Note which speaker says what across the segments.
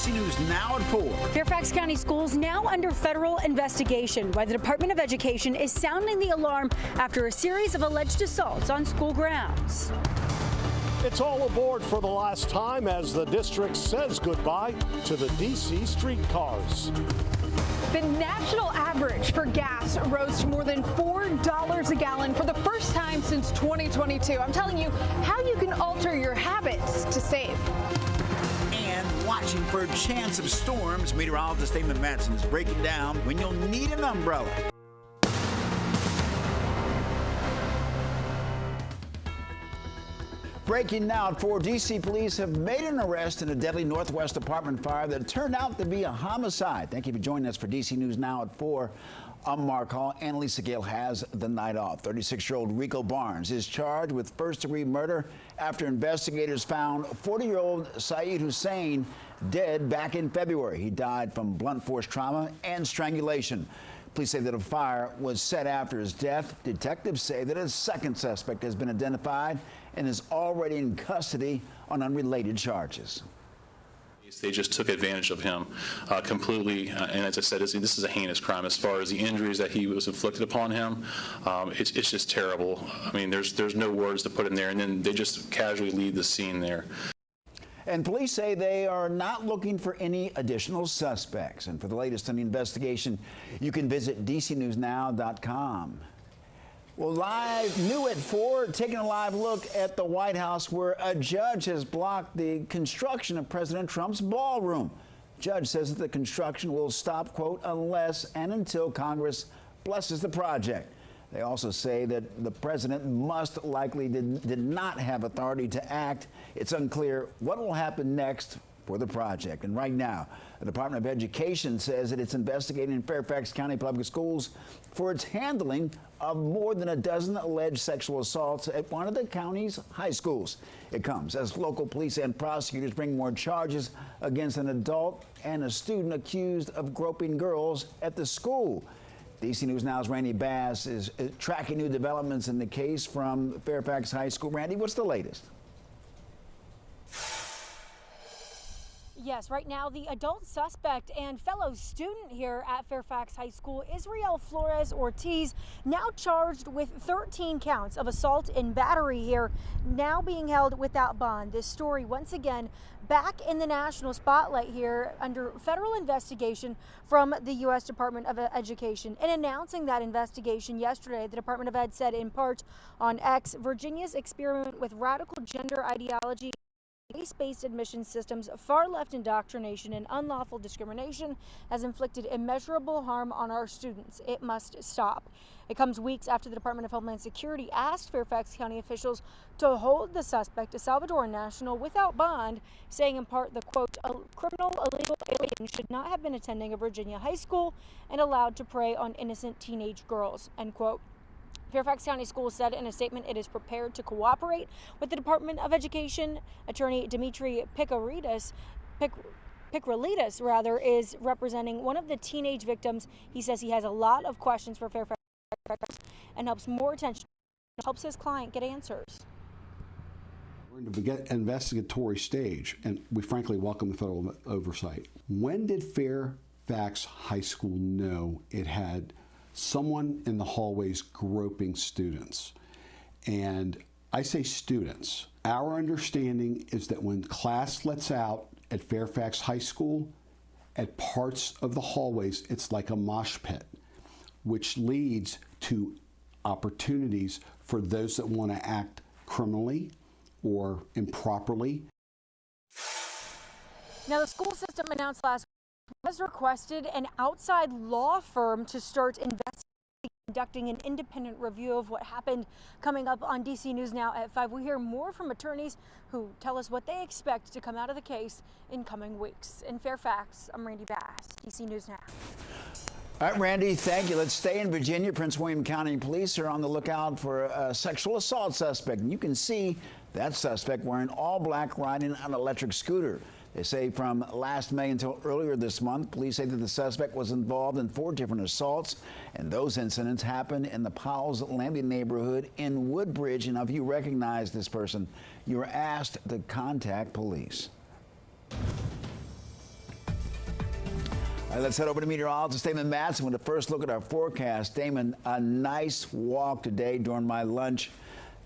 Speaker 1: DC News Now at 4.
Speaker 2: Fairfax County Schools now under federal investigation, while the Department of Education is sounding the alarm after a series of alleged assaults on school grounds.
Speaker 3: It's all aboard for the last time as the district says goodbye to the DC streetcars.
Speaker 4: The national average for gas rose to more than $4 a gallon for the first time since 2022. I'm telling you how you can alter your habits to save.
Speaker 1: And watching for a chance of storms, meteorologist Damon Matson is breaking down when you'll need an umbrella. Breaking now at 4, D.C. police have made an arrest in a deadly Northwest apartment fire that turned out to be a homicide. Thank you for joining us for D.C. News Now at 4. I'm Mark Hall. Annalisa Gale has the night off. 36-year-old Rico Barnes is charged with first-degree murder after investigators found 40-year-old Saeed Hussein dead back in February. He died from blunt force trauma and strangulation. Police say that a fire was set after his death. Detectives say that a second suspect has been identified and is already in custody on unrelated charges.
Speaker 5: They just took advantage of him completely, and as I said, this is a heinous crime. As far as the injuries that he was inflicted upon him, it's just terrible. I mean, there's no words to put in there, and then they just casually leave the scene there.
Speaker 1: And police say they are not looking for any additional suspects. And for the latest on the investigation, you can visit DCNewsNow.com. Well, new at 4, taking a live look at the White House, where a judge has blocked the construction of President Trump's ballroom. Judge says that the construction will stop, quote, unless and until Congress blesses the project. They also say that the president most likely did not have authority to act. It's unclear what will happen next for the project. And right now, the Department of Education says that it's investigating Fairfax County Public Schools for its handling of more than a dozen alleged sexual assaults at one of the county's high schools. It comes as local police and prosecutors bring more charges against an adult and a student accused of groping girls at the school. DC News Now's Randy Bass is tracking new developments in the case from Fairfax High School. Randy, what's the latest?
Speaker 2: Yes, right now the adult suspect and fellow student here at Fairfax High School, Israel Flores Ortiz, now charged with 13 counts of assault and battery here, now being held without bond. This story once again back in the national spotlight here under federal investigation from the U.S. Department of Education. In announcing that investigation yesterday, the Department of Ed said in part on X, Virginia's experiment with radical gender ideology, race-based admission systems, far-left indoctrination, and unlawful discrimination has inflicted immeasurable harm on our students. It must stop. It comes weeks after the Department of Homeland Security asked Fairfax County officials to hold the suspect, a Salvadoran national, without bond, saying in part the, quote, a criminal illegal alien should not have been attending a Virginia high school and allowed to prey on innocent teenage girls, end quote. Fairfax County Schools said in a statement it is prepared to cooperate with the Department of Education. Attorney Dimitri Pikralidis is representing one of the teenage victims. He says he has a lot of questions for Fairfax and helps his client get answers.
Speaker 6: We're in the investigatory stage, and we frankly welcome the federal oversight. When did Fairfax High School know it had someone in the hallways groping students? And I say students. Our understanding is that when class lets out at Fairfax High School, at parts of the hallways, it's like a mosh pit, which leads to opportunities for those that want to act criminally or improperly.
Speaker 2: Now, the school system announced last week has requested an outside law firm to start conducting an independent review of what happened. Coming up on DC News Now at 5, we hear more from attorneys who tell us what they expect to come out of the case in coming weeks. In Fairfax, I'm Randy Bass, DC News Now.
Speaker 1: All right, Randy, thank you. Let's stay in Virginia. Prince William County Police are on the lookout for a sexual assault suspect. And you can see that suspect wearing all black riding an electric scooter. They say from last May until earlier this month, police say that the suspect was involved in 4 different assaults, and those incidents happened in the Powell's Landing neighborhood in Woodbridge. And if you recognize this person, you are asked to contact police. All right, let's head over to meteorologist Damon Matson with a first look at our forecast. Damon, a nice walk today during my lunch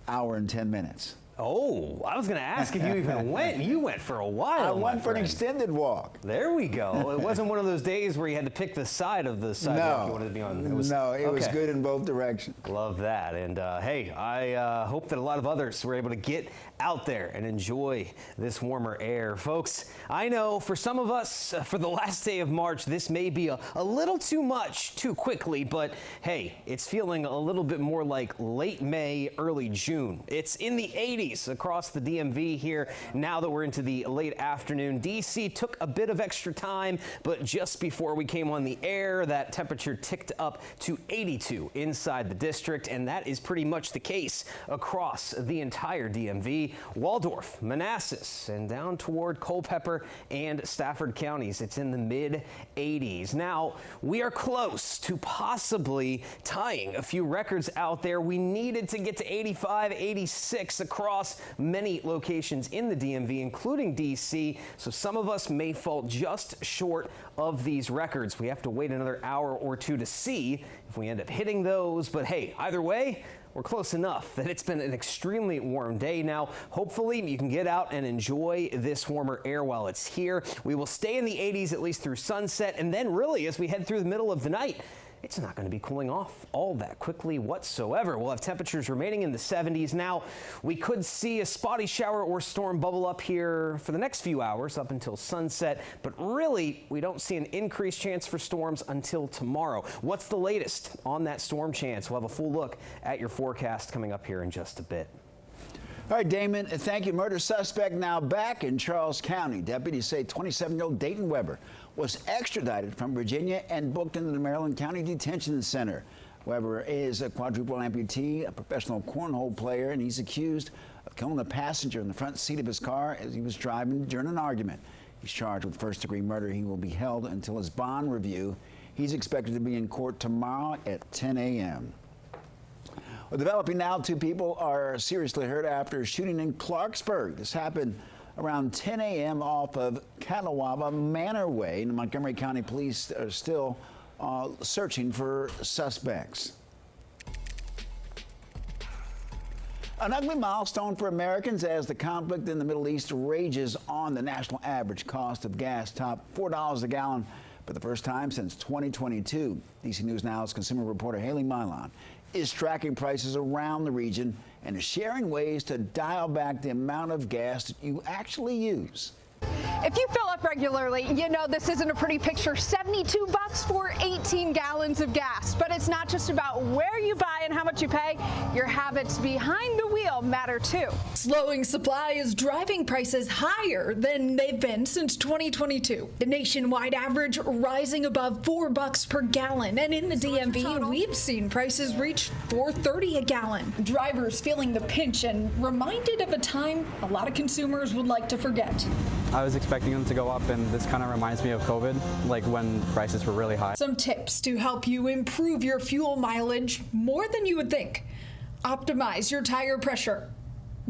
Speaker 1: hour and 10 minutes.
Speaker 7: Oh, I was going to ask if you even went. You went for a while.
Speaker 1: I went for an extended walk.
Speaker 7: There we go. It wasn't one of those days where you had to pick the side of the sidewalk you wanted to be on.
Speaker 1: It was good in both directions.
Speaker 7: Love that. And hey, I hope that a lot of others were able to get out there and enjoy this warmer air. Folks, I know for some of us, for the last day of March, this may be a little too much too quickly, but hey, it's feeling a little bit more like late May, early June. It's in the 80s across the DMV here now that we're into the late afternoon. DC took a bit of extra time, but just before we came on the air, that temperature ticked up to 82 inside the district, and that is pretty much the case across the entire DMV. Waldorf, Manassas, and down toward Culpeper and Stafford counties. It's in the mid 80s. Now, we are close to possibly tying a few records out there. We needed to get to 85, 86 across many locations in the DMV, including DC. So some of us may fall just short of these records. We have to wait another hour or two to see if we end up hitting those. But hey, either way, we're close enough that it's been an extremely warm day. Now, hopefully you can get out and enjoy this warmer air while it's here. We will stay in the 80s at least through sunset, and then really as we head through the middle of the night, it's not going to be cooling off all that quickly whatsoever. We'll have temperatures remaining in the 70s. Now, we could see a spotty shower or storm bubble up here for the next few hours up until sunset, but really, we don't see an increased chance for storms until tomorrow. What's the latest on that storm chance? We'll have a full look at your forecast coming up here in just a bit.
Speaker 1: All right, Damon, thank you. Murder suspect now back in Charles County. Deputies say 27-year-old Dayton Weber was extradited from Virginia and booked into the Maryland County Detention Center. Weber is a quadruple amputee, a professional cornhole player, and he's accused of killing a passenger in the front seat of his car as he was driving during an argument. He's charged with first-degree murder. He will be held until his bond review. He's expected to be in court tomorrow at 10 a.m. Well, developing now, 2 people are seriously hurt after a shooting in Clarksburg. This happened around 10 a.m. off of Catawba Manor Way. And the Montgomery County Police are still searching for suspects. An ugly milestone for Americans as the conflict in the Middle East rages on. The national average cost of gas topped $4 a gallon for the first time since 2022. DC News Now's consumer reporter Haley Milan is tracking prices around the region and is sharing ways to dial back the amount of gas that you actually use.
Speaker 4: If you fill up regularly, you know this isn't a pretty picture. $72 for 18 gallons of gas. But it's not just about where you buy and how much you pay. Your habits behind the wheel matter too.
Speaker 8: Slowing supply is driving prices higher than they've been since 2022. The nationwide average rising above $4 per gallon. And in the DMV, we've seen prices reach $4.30 a gallon. Drivers feeling the pinch and reminded of a time a lot of consumers would like to forget.
Speaker 9: I was expecting them to go up, and this kind of reminds me of COVID, like when prices were really high.
Speaker 8: Some tips to help you improve your fuel mileage more than you would think. Optimize your tire pressure.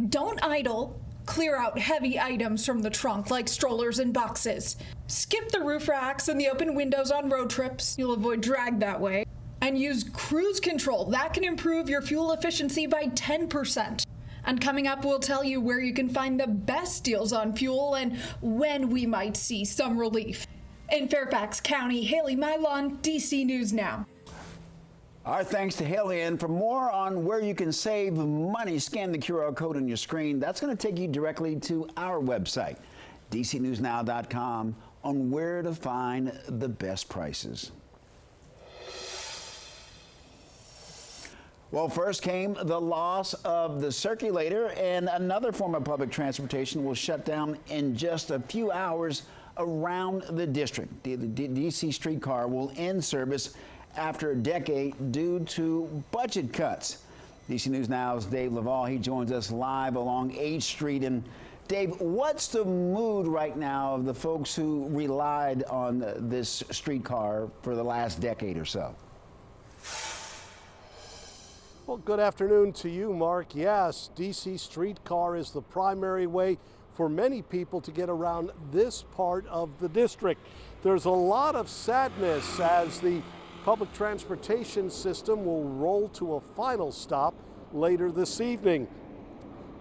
Speaker 8: Don't idle. Clear out heavy items from the trunk like strollers and boxes. Skip the roof racks and the open windows on road trips. You'll avoid drag that way. And use cruise control. That can improve your fuel efficiency by 10%. And coming up, we'll tell you where you can find the best deals on fuel and when we might see some relief. In Fairfax County, Haley Milan, DC News Now.
Speaker 1: Our thanks to Haley. And for more on where you can save money, scan the QR code on your screen. That's going to take you directly to our website, dcnewsnow.com, on where to find the best prices. Well, first came the loss of the circulator, and another form of public transportation will shut down in just a few hours around the district. The DC streetcar will end service after a decade due to budget cuts. DC News Now's Dave Laval, he joins us live along 8th Street. And Dave, what's the mood right now of the folks who relied on this streetcar for the last decade or so?
Speaker 3: Well, good afternoon to you, Mark. Yes, DC streetcar is the primary way for many people to get around this part of the district. There's a lot of sadness as the public transportation system will roll to a final stop later this evening.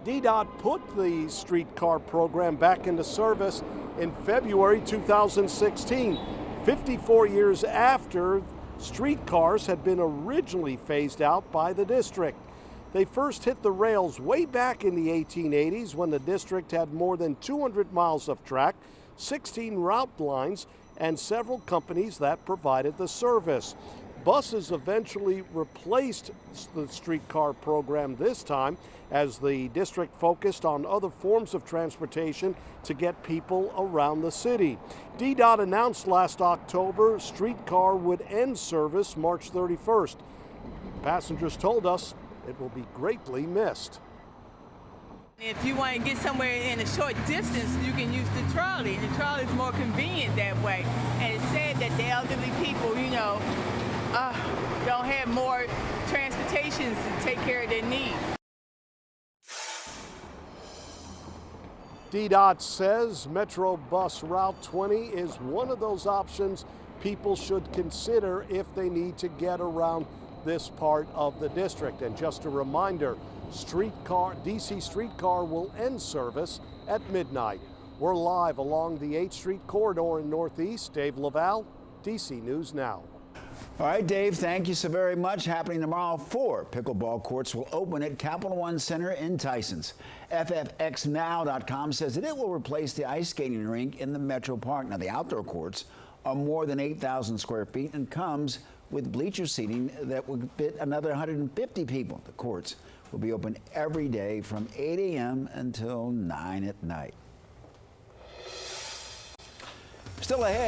Speaker 3: DDOT put the streetcar program back into service in February 2016, 54 years after streetcars had been originally phased out by the district. They first hit the rails way back in the 1880s when the district had more than 200 miles of track, 16 route lines, and several companies that provided the service. Buses eventually replaced the streetcar program this time as the district focused on other forms of transportation to get people around the city. DDOT announced last October streetcar would end service March 31st. Passengers told us it will be greatly missed.
Speaker 10: If you want to get somewhere in a short distance, you can use the trolley. The trolley is more convenient that way. And it's sad that the elderly people, don't have more transportations to take care of their needs.
Speaker 3: DDOT says Metro Bus Route 20 is one of those options people should consider if they need to get around this part of the district. And just a reminder, DC Streetcar will end service at midnight. We're live along the 8th Street corridor in Northeast. Dave Laval, DC News Now.
Speaker 1: All right, Dave, thank you so very much. Happening tomorrow, 4 pickleball courts will open at Capital One Center in Tysons. FFXNow.com says that it will replace the ice skating rink in the Metro Park. Now, the outdoor courts are more than 8,000 square feet and comes with bleacher seating that would fit another 150 people. The courts will be open every day from 8 a.m. until 9 at night. Still ahead.